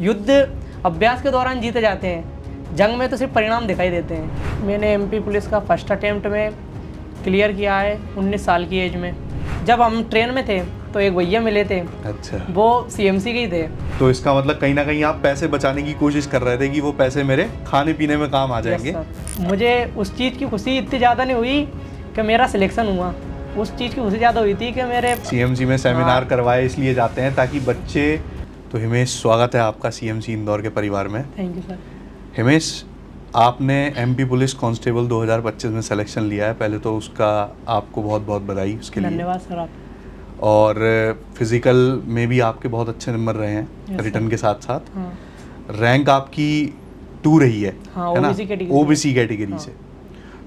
युद्ध अभ्यास के दौरान जीते जाते हैं, जंग में तो सिर्फ परिणाम दिखाई देते हैं। मैंने एमपी पुलिस का फर्स्ट अटेम्प्ट में क्लियर किया है 19 साल की एज में। जब हम ट्रेन में थे तो एक भैया मिले थे, अच्छा, वो सीएमसी के ही थे। तो इसका मतलब कहीं ना कहीं आप पैसे बचाने की कोशिश कर रहे थे कि वो पैसे मेरे खाने पीने में काम आ जाएंगे। Yes, sir। मुझे उस चीज़ की खुशी इतनी ज़्यादा नहीं हुई कि मेरा सिलेक्शन हुआ, उस चीज़ की खुशी ज़्यादा हुई थी कि मेरे सीएमसी में सेमिनार करवाए इसलिए जाते हैं ताकि बच्चे। तो हिमेश, स्वागत है आपका सीएमसी इंदौर के परिवार में। Thank you sir. हिमेश, आपने एमपी पुलिस कांस्टेबल 2025 में सिलेक्शन लिया है, पहले तो उसका आपको बहुत बहुत बधाई उसके लिए। धन्यवाद सर आप। और फिजिकल में भी आपके बहुत अच्छे नंबर रहे हैं, Yes, रिटर्न के साथ साथ। हाँ रैंक आपकी 2 रही है, हाँ, है ना, OBC कैटेगरी ओबीसी कैटेगरी हाँ। से।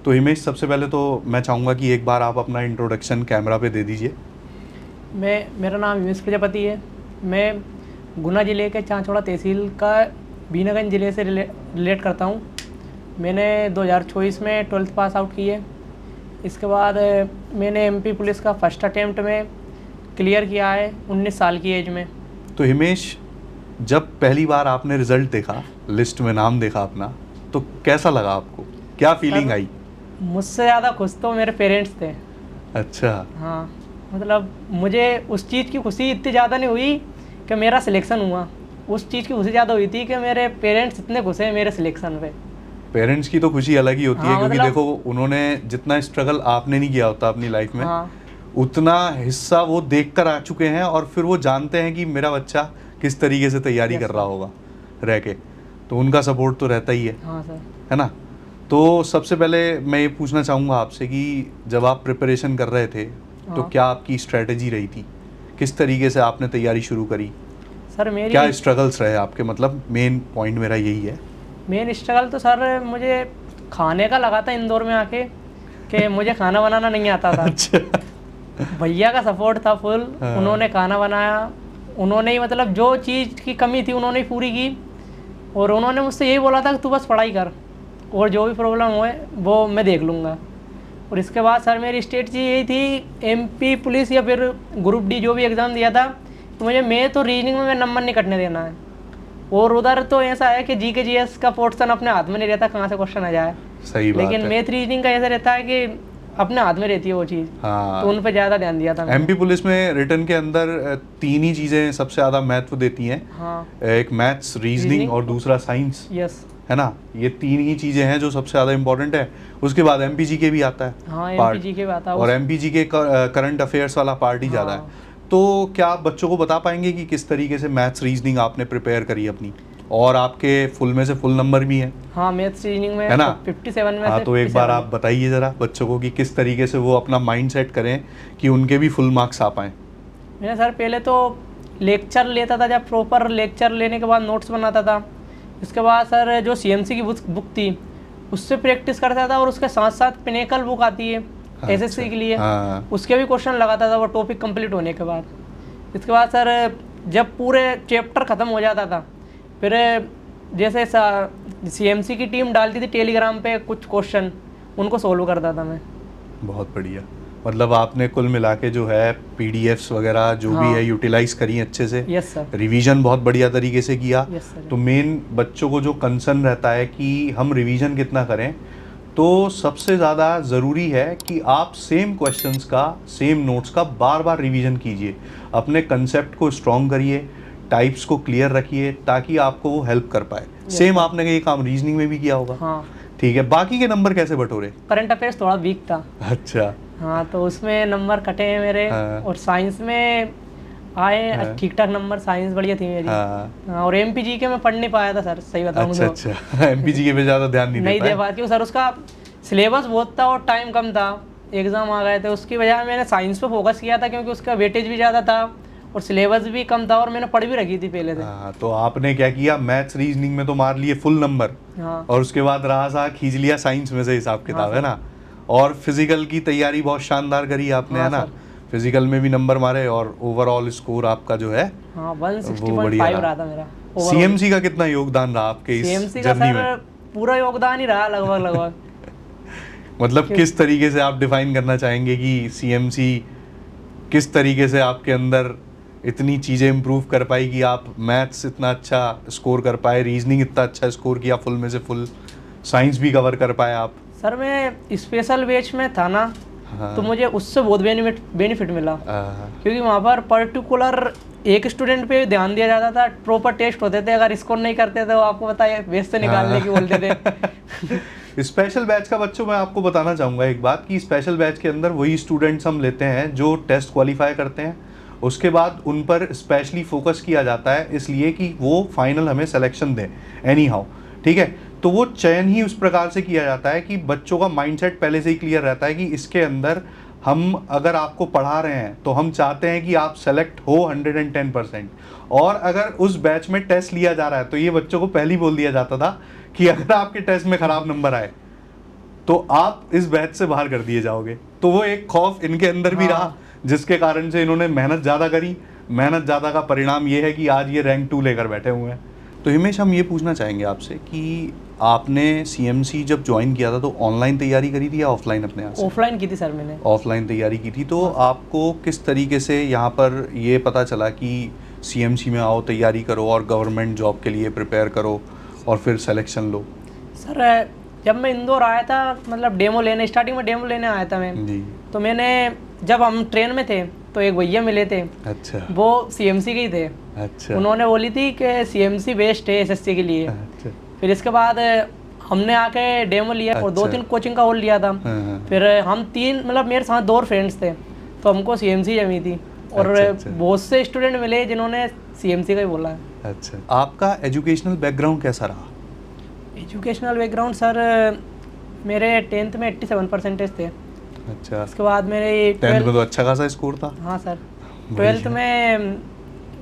तो हिमेश, सबसे पहले तो मैं चाहूँगा कि एक बार आप अपना इंट्रोडक्शन कैमरा पे दे दीजिए। मेरा नाम हिमेश प्रजापति है। मैं गुना ज़िले के चांचौड़ा तहसील का बीनागंज ज़िले से रिलेट करता हूँ। मैंने 2024 में 12th पास आउट की है। इसके बाद मैंने एमपी पुलिस का फर्स्ट अटेम्प्ट में क्लियर किया है 19 साल की एज में। तो हिमेश, जब पहली बार आपने रिजल्ट देखा, लिस्ट में नाम देखा अपना, तो कैसा लगा आपको, क्या फीलिंग आई? मुझसे ज़्यादा खुश तो मेरे पेरेंट्स थे। अच्छा, हाँ, मतलब मुझे उस चीज़ की खुशी इतनी ज़्यादा नहीं हुई कि मेरा सिलेक्शन हुआ, उस चीज़ की खुशी ज़्यादा हुई थी कि मेरे पेरेंट्स इतने खुश हैं मेरे सिलेक्शन पे। पेरेंट्स की तो खुशी अलग ही होती है, हाँ, क्योंकि मतलब देखो उन्होंने जितना स्ट्रगल आपने नहीं किया होता अपनी लाइफ में, हाँ, उतना हिस्सा वो देख कर आ चुके हैं और फिर वो जानते हैं कि मेरा बच्चा किस तरीके से तैयारी Yes, कर रहा होगा रह के, तो उनका सपोर्ट तो रहता ही हाँ सर। है ना। तो सबसे पहले मैं ये पूछना चाहूँगा आपसे कि जब आप प्रिपरेशन कर रहे थे तो हाँ। क्या आपकी स्ट्रेटजी रही थी, किस तरीके से आपने तैयारी शुरू करी, सर मेरी क्या स्ट्रगल्स रहे आपके? मतलब मेन पॉइंट मेरा यही है। मेन स्ट्रगल तो सर मुझे खाने का लगा था इंदौर में आके कि मुझे खाना बनाना नहीं आता था। अच्छा, भैया का सपोर्ट था फुल, हाँ। उन्होंने खाना बनाया, उन्होंने ही मतलब जो चीज़ की कमी थी उन्होंने ही पूरी की, और उन्होंने मुझसे यही बोला था कि तू बस पढ़ाई कर और जो भी प्रॉब्लम होए वो मैं देख लूँगा। और इसके बाद सर मेरी स्ट्रेटजी यही थी, एमपी पुलिस या फिर ग्रुप डी जो भी एग्ज़ाम दिया था, तो मुझे मैं तो रीजनिंग में नंबर नहीं कटने देना है। और उधर तो ऐसा है कि जीके जीएस का पोर्शन अपने हाथ में नहीं रहता कहाँ से क्वेश्चन आ जाए, सही बात लेकिन है। मैथ रीजनिंग का ऐसा रहता है कि अपने हाथ में रहती है वो चीज़, हाँ, तो उन पर ज़्यादा ध्यान दिया था मैंने। एमपी पुलिस में रिटर्न के अंदर 3 ही चीज़ें सबसे ज़्यादा महत्व देती हैं, हाँ, एक मैथ्स, रीजनिंग और दूसरा साइंस, यस, है ना। ये 3 ही चीज़ें हैं जो सबसे ज़्यादा इंपॉर्टेंट है। उसके बाद एमपीजी के भी आता है हाँ, पार्ट, एमपीजी के बात और एमपीजी के करंट अफेयर्स वाला पार्ट ही ज़्यादा है। हाँ। तो क्या आप बच्चों को बता पाएंगे कि किस तरीके से मैथ्स रीजनिंग आपने प्रिपेयर करी अपनी, और आपके फुल में से फुल नंबर भी हैं, हाँ, मैथ्स रीजनिंग में है ना? 57 में हाँ, से तो एक बार 57। आप बताइए ज़रा बच्चों को कि किस तरीके से वो अपना माइंड सेट करें कि उनके भी फुल मार्क्स आ पाएँ। मैंने सर पहले तो लेक्चर लेता था, जब प्रॉपर लेक्चर लेने के बाद नोट्स बनाता था। इसके बाद सर जो सीएमसी की बुक थी उससे प्रैक्टिस करता था, और उसके साथ साथ पिनेकल बुक आती है एसएससी के लिए, हाँ, उसके भी क्वेश्चन लगाता था वो टॉपिक कंप्लीट होने के बाद। इसके बाद सर जब पूरे चैप्टर ख़त्म हो जाता था, फिर जैसे सीएमसी की टीम डालती थी टेलीग्राम पे कुछ क्वेश्चन, उनको सोल्व करता था मैं। बहुत बढ़िया। मतलब आपने कुल मिला के जो है पीडीएफ्स वगैरह जो भी हाँ। है यूटिलाइज करी अच्छे से, यस सर, रिवीजन बहुत बढ़िया तरीके से किया। Yes sir. तो मेन बच्चों को जो कंसर्न रहता है कि हम रिवीजन कितना करें, तो सबसे ज़्यादा ज़रूरी है कि आप सेम क्वेश्चंस का, सेम नोट्स का बार बार रिवीजन कीजिए, अपने कंसेप्ट को स्ट्रॉन्ग करिए, टाइप्स को क्लियर रखिए, ताकि आपको वो हेल्प कर पाए। सेम आपने ये काम रीजनिंग में भी किया होगा। हाँ, ठीक है, बाकी के नंबर कैसे बटोरे? करंट अफेयर्स थोड़ा वीक था। अच्छा, हाँ, तो उसमें नंबर कटे हैं मेरे। हाँ। और साइंस में आए हाँ। ठीक ठाक नंबर, साइंस बढ़िया थी मेरी। हाँ, हाँ, और एमपीजी के मैं पढ़ नहीं पाया था सर, सही बताऊँ अच्छा तो अच्छा, एमपीजी के पे ज़्यादा ध्यान नहीं नहीं दे दे पाए। पाया, क्योंकि सर उसका सिलेबस बहुत था और टाइम कम था, एग्ज़ाम आ गए थे। उसकी वजह मैंने साइंस पे फोकस किया था, क्योंकि उसका वेटेज भी ज़्यादा था और सिलेबस भी कम था, और मैंने पढ़ भी रखी थी पहले से। हाँ, तो आपने क्या किया, मैथ्स रीजनिंग में तो मार लिए फुल नंबर, हाँ, और उसके बाद रहा सा खींच लिया साइंस में से हिसाब किताब, है ना। और फिजिकल की तैयारी बहुत शानदार करी आपने, है हाँ, ना। फिजिकल में भी नंबर मारे और ओवरऑल स्कोर आपका जो है हाँ, वो 160.5 बढ़िया रहा था मेरा। सीएमसी का कितना योगदान रहा आपके इस सीएमसी का जर्नी सर में? पूरा योगदान ही रहा लगभग लगभग। मतलब किस तरीके से आप डिफाइन करना चाहेंगे कि सीएमसी किस तरीके से आपके अंदर इतनी चीज़ें इम्प्रूव कर पाई कि आप मैथ्स इतना अच्छा स्कोर कर पाए, रीजनिंग इतना अच्छा स्कोर किया, फुल में से फुल साइंस भी कवर कर पाए आप? सर मैं स्पेशल बैच में था ना, हाँ। तो मुझे उससे बहुत बेनिफिट मिला, क्योंकि वहाँ पर पर्टिकुलर एक स्टूडेंट पे ध्यान दिया जाता था, प्रॉपर टेस्ट होते थे, अगर स्कोर नहीं करते तो आपको बताइए बेस से निकालने की बोलते थे। स्पेशल बैच का बच्चों मैं आपको बताना चाहूँगा एक बात कि स्पेशल बैच के अंदर वही स्टूडेंट्स हम लेते हैं जो टेस्ट क्वालिफाई करते हैं, उसके बाद उन पर स्पेशली फोकस किया जाता है इसलिए कि वो फाइनल हमें सिलेक्शन दें एनी हाउ, ठीक है। तो वो चयन ही उस प्रकार से किया जाता है कि बच्चों का माइंडसेट पहले से ही क्लियर रहता है कि इसके अंदर हम अगर आपको पढ़ा रहे हैं तो हम चाहते हैं कि आप सेलेक्ट हो 110%, और अगर उस बैच में टेस्ट लिया जा रहा है तो ये बच्चों को पहले ही बोल दिया जाता था कि अगर आपके टेस्ट में ख़राब नंबर आए तो आप इस बैच से बाहर कर दिए जाओगे। तो वो एक खौफ इनके अंदर भी रहा, जिसके कारण से इन्होंने मेहनत ज़्यादा करी, मेहनत ज़्यादा का परिणाम ये है कि आज ये रैंक 2 लेकर बैठे हुए हैं। तो हिमेश, हम ये पूछना चाहेंगे आपसे कि आपने सीएमसी जब ज्वाइन किया था तो ऑनलाइन तैयारी करी थी या ऑफलाइन अपने यहाँ से? ऑफलाइन की थी सर मैंने। ऑफलाइन तैयारी की थी। तो आपको किस तरीके से यहाँ पर ये पता चला कि सीएमसी में आओ, तैयारी करो और गवर्नमेंट जॉब के लिए प्रिपेयर करो और फिर सिलेक्शन लो? सर जब मैं इंदौर आया था, मतलब डेमो लेने, स्टार्टिंग में डेमो लेने आया था मैं जी। तो मैंने, जब हम ट्रेन में थे तो एक भैया मिले थे, अच्छा। वो सीएमसी के ही थे। अच्छा। उन्होंने बोली थी कि सीएमसी बेस्ट है एसएससी के लिए। अच्छा। फिर इसके बाद हमने आके डेमो लिया और अच्छा। 2-3 कोचिंग का और लिया था। हाँ। फिर हम 3, मतलब मेरे साथ 2 फ्रेंड्स थे, तो हमको सीएमसी जमी थी, और अच्छा। बहुत से स्टूडेंट मिले जिन्होंने सीएमसी का ही बोला है। अच्छा। आपका एजुकेशनल बैकग्राउंड कैसा रहा? एजुकेशनल बैकग्राउंड सर, मेरे 10th में 87% थे। अच्छा। उसके बाद मेरे 10th में तो अच्छा खासा स्कोर था। हाँ सर। 12th में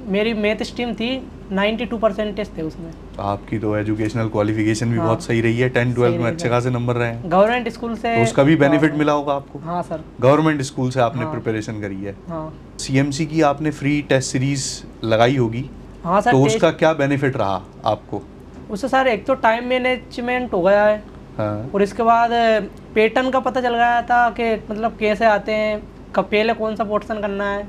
मेरी मैथ स्ट्रीम थी, 92% थे उसमें। आपकी तो एजुकेशनल क्वालिफिकेशन भी बहुत सही रही है, 10-12 में अच्छे खासे नंबर रहे हैं। गवर्नमेंट स्कूल से तो उसका भी बेनिफिट मिला होगा आपको? हाँ सर। गवर्नमेंट स्कूल से आपने प्रिपरेशन करी है। हाँ। सीएमसी की आपने फ्री टेस्ट सीरीज लगाई होगी। हाँ सर। तो उसका क्या बेनिफिट रहा आपको? उससे सर एक तो टाइम मैनेजमेंट हो गया है। हाँ। और इसके बाद पैटर्न का पता चल गया था कि मतलब कैसे आते हैं, कब पहले कौन सा पोर्शन करना है,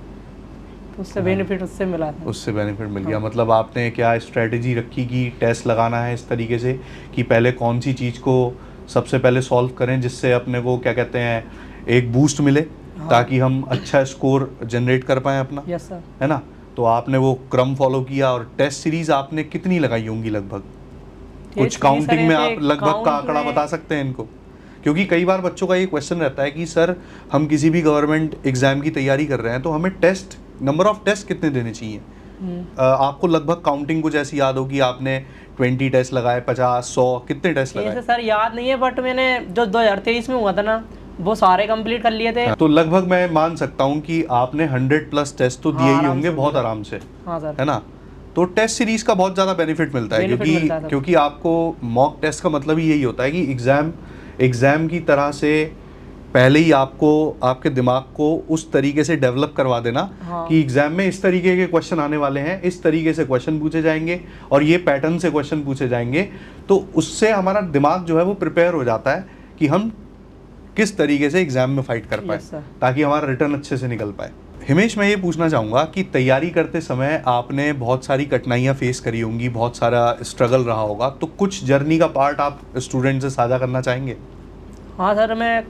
तो उससे बेनिफिट उससे मिला था। उससे बेनिफिट मिल गया। मतलब आपने क्या स्ट्रेटजी रखी कि टेस्ट लगाना है इस तरीके से कि पहले कौन सी चीज़ को सबसे पहले सॉल्व करें जिससे अपने को क्या कहते हैं एक बूस्ट मिले, ताकि हम अच्छा स्कोर जनरेट कर पाएँ अपना। Yes sir. है ना? तो आपने वो क्रम फॉलो किया। और टेस्ट सीरीज आपने कितनी लगाई होंगी लगभग? कुछ काउंटिंग में आप लगभग का आंकड़ा बता सकते हैं इनको? क्योंकि कई बार बच्चों का ये क्वेश्चन रहता है कि सर हम किसी भी गवर्नमेंट एग्जाम की तैयारी कर रहे हैं तो हमें टेस्ट, नंबर ऑफ टेस्ट कितने देने चाहिए? आपको लगभग काउंटिंग कुछ ऐसी याद हो कि आपने 20 टेस्ट लगाए, 50, 100, कितने टेस्ट लगाए? सर याद नहीं है, बट मैंने जो 2023 में हुआ था ना, वो सारे कंप्लीट कर लिए थे। तो लगभग मैं मान सकता हूँ कि आपने 100+ टेस्ट तो दिए ही होंगे बहुत आराम से। हाँ सर। है ना? तो टेस्ट सीरीज का बहुत ज़्यादा बेनिफिट मिलता है, क्योंकि आपको मॉक टेस्ट का मतलब ही यही होता है कि एग्ज़ाम की तरह से पहले ही आपको आपके दिमाग को उस तरीके से डेवलप करवा देना कि एग्जाम में इस तरीके के क्वेश्चन आने वाले हैं, इस तरीके से क्वेश्चन पूछे जाएंगे और ये पैटर्न से क्वेश्चन पूछे जाएंगे। तो उससे हमारा दिमाग जो है वो प्रिपेयर हो जाता है कि हम किस तरीके से एग्जाम में फाइट कर पाए, ताकि हमारा रिटर्न अच्छे से निकल पाए। हिमेश, मैं ये पूछना चाहूँगा कि तैयारी करते समय आपने बहुत सारी कठिनाइयाँ फेस करी होंगी, बहुत सारा स्ट्रगल रहा होगा, तो कुछ जर्नी का पार्ट आप स्टूडेंट से साझा करना चाहेंगे? हाँ सर, मैं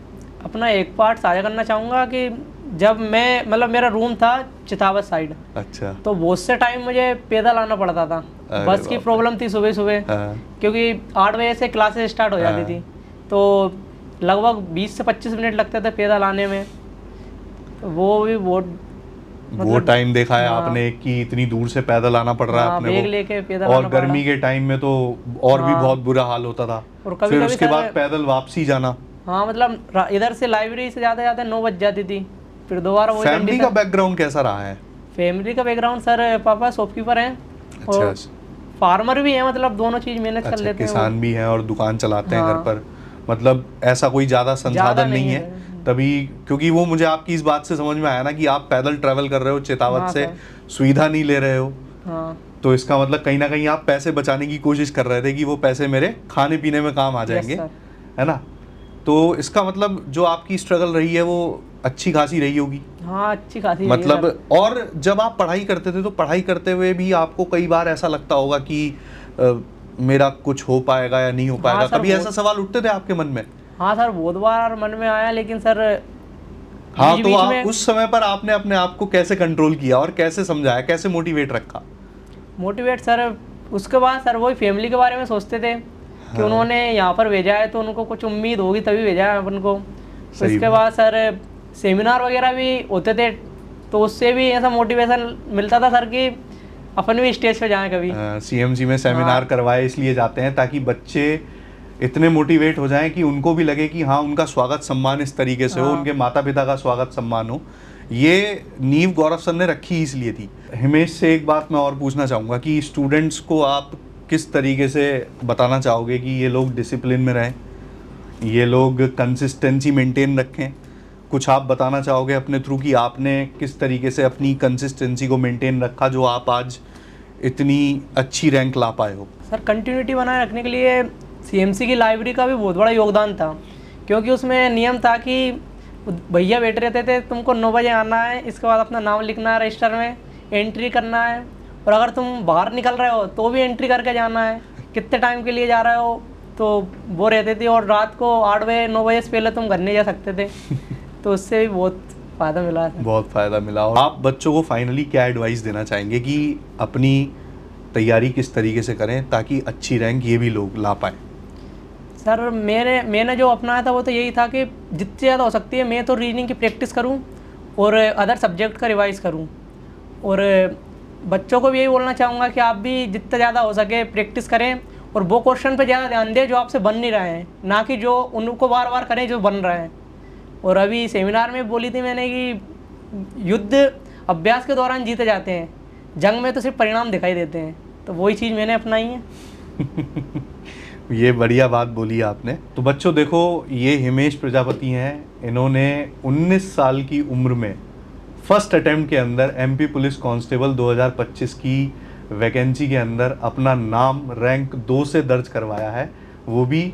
अपना एक पार्ट साझा करना चाहूँगा कि जब मैं, मतलब मेरा रूम था चितावत साइड। अच्छा। तो बहुत से टाइम मुझे पैदल आना पड़ता था, बस की प्रॉब्लम थी सुबह सुबह। क्योंकि 8 बजे से क्लासेस स्टार्ट हो जाती थी, तो लगभग 20 से 25 मिनट लगते थे पैदल आने में। वो भी बहुत वो टाइम देखा है आपने कि इतनी दूर से पैदल आना पड़ रहा है अपने बैग लेके पैदल और गर्मी के टाइम में तो और भी बहुत बुरा हाल होता था। और फिर उसके बाद पैदल वापसी जाना। हाँ, मतलब इधर से लाइब्रेरी से जाते जाते 9 बज जाती थी, फिर दोबारा वो। फैमिली का बैकग्राउंड कैसा रहा है? फैमिली का बैकग्राउंड सर, पापा शॉपकीपर हैं और फार्मर भी हैं, मतलब दोनों चीज मैनेज कर लेते हैं। किसान भी हैं और दुकान चलाते हैं घर पर, मतलब ऐसा कोई ज़्यादा संसाधन नहीं है तभी, क्योंकि वो मुझे आपकी इस बात से समझ में आया ना कि आप पैदल ट्रैवल कर रहे हो चितावत से, सुविधा नहीं ले रहे हो। तो इसका मतलब कहीं ना कहीं आप पैसे बचाने की कोशिश कर रहे थे कि वो पैसे मेरे खाने पीने में काम आ जाएंगे, है ना? तो इसका मतलब जो आपकी स्ट्रगल रही है वो अच्छी खासी रही होगी। हाँ अच्छी खासी रही है मतलब सर। और जब आप पढ़ाई करते थे तो पढ़ाई करते हुए भी आपको कई बार ऐसा लगता होगा कि मेरा कुछ हो पाएगा या नहीं हो पाएगा, सर, कभी ऐसा सवाल उठते थे आपके मन में? हाँ सर बहुत बार मन में आया, लेकिन सर हाँ, बीच तो बीच आप में उस समय पर आपने अपने आप को कैसे कंट्रोल किया और कैसे समझाया, कैसे मोटिवेट रखा? मोटिवेट सर, उसके बाद सर वही फैमिली के बारे में सोचते थे कि हाँ। उन्होंने यहाँ पर भेजा है तो उनको कुछ उम्मीद होगी तभी भेजा है अपन को। तो सही इसके बात। बाद सर सेमिनार वगैरह भी होते थे, तो उससे भी ऐसा मोटिवेशन मिलता था सर कि अपन भी स्टेज पे जाएं कभी। सीएमसी में सेमिनार हाँ। करवाए इसलिए जाते हैं ताकि बच्चे इतने मोटिवेट हो जाएं कि उनको भी लगे कि हाँ उनका स्वागत सम्मान इस तरीके से हो, हाँ। उनके माता पिता का स्वागत सम्मान हो। ये नींव गौरव सर ने रखी इसलिए थी। हिमेश से एक बात मैं और पूछना चाहूँगा कि स्टूडेंट्स को आप किस तरीके से बताना चाहोगे कि ये लोग डिसिप्लिन में रहें, ये लोग कंसिस्टेंसी मेंटेन रखें? कुछ आप बताना चाहोगे अपने थ्रू कि आपने किस तरीके से अपनी कंसिस्टेंसी को मेंटेन रखा जो आप आज इतनी अच्छी रैंक ला पाए हो? सर कंटिन्यूटी बनाए रखने के लिए सीएमसी की लाइब्रेरी का भी बहुत बड़ा योगदान था, क्योंकि उसमें नियम था कि भैया बैठे रहते थे, तुमको 9 बजे आना है, इसके बाद अपना नाम लिखना है रजिस्टर में, एंट्री करना है, और अगर तुम बाहर निकल रहे हो तो भी एंट्री करके जाना है, कितने टाइम के लिए जा रहे हो। तो वो रहते थे, और रात को 8 बजे 9 बजे से पहले तुम घर नहीं जा सकते थे। तो उससे भी बहुत फ़ायदा मिला है। बहुत फ़ायदा मिला। और आप बच्चों को फाइनली क्या एडवाइस देना चाहेंगे कि अपनी तैयारी किस तरीके से करें ताकि अच्छी रैंक ये भी लोग ला पाए? सर मैंने जो अपनाया था वो तो यही था कि जितनी ज़्यादा हो सकती है मैं तो रीजनिंग की प्रैक्टिस करूं और अदर सब्जेक्ट का रिवाइज करूं, और बच्चों को भी यही बोलना चाहूँगा कि आप भी जितना ज़्यादा हो सके प्रैक्टिस करें, और वो क्वेश्चन पे ज़्यादा ध्यान दें जो आपसे बन नहीं रहे हैं, ना कि जो उनको बार बार करें जो बन रहे हैं। और अभी सेमिनार में बोली थी मैंने कि युद्ध अभ्यास के दौरान जीते जाते हैं, जंग में तो सिर्फ परिणाम दिखाई देते हैं। तो वही चीज़ मैंने अपनाई है। ये बढ़िया बात बोली आपने। तो बच्चों देखो, ये हिमेश प्रजापति हैं। इन्होंने 19 साल की उम्र में फर्स्ट अटेम्प्ट के अंदर एमपी पुलिस कांस्टेबल 2025 की वैकेंसी के अंदर अपना नाम रैंक 2 से दर्ज करवाया है, वो भी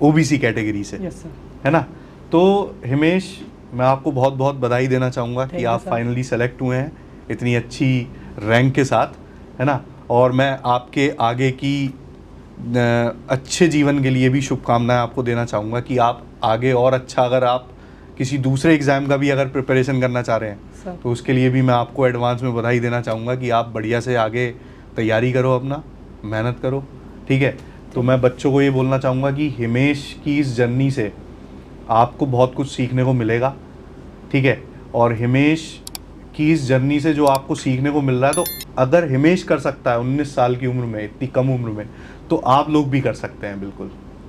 ओबीसी कैटेगरी से। Yes sir. है ना? तो हिमेश, मैं आपको बहुत बहुत बधाई देना चाहूँगा कि आप फाइनली सेलेक्ट हुए हैं इतनी अच्छी रैंक के साथ, है ना? और मैं आपके आगे की अच्छे जीवन के लिए भी शुभकामनाएं आपको देना चाहूँगा कि आप आगे और अच्छा, अगर आप किसी दूसरे एग्ज़ाम का भी अगर प्रिपरेशन करना चाह रहे हैं तो उसके लिए भी मैं आपको एडवांस में बधाई देना चाहूँगा कि आप बढ़िया से आगे तैयारी करो, अपना मेहनत करो। ठीक है? तो मैं बच्चों को ये बोलना चाहूँगा कि हिमेश की इस जर्नी से आपको बहुत कुछ सीखने को मिलेगा। ठीक है? और हिमेश की इस जर्नी से जो आपको सीखने को मिल रहा है, तो अगर हिमेश कर सकता है 19 साल की उम्र में, इतनी कम उम्र में, तो आप लोग भी कर सकते हैं बिल्कुल।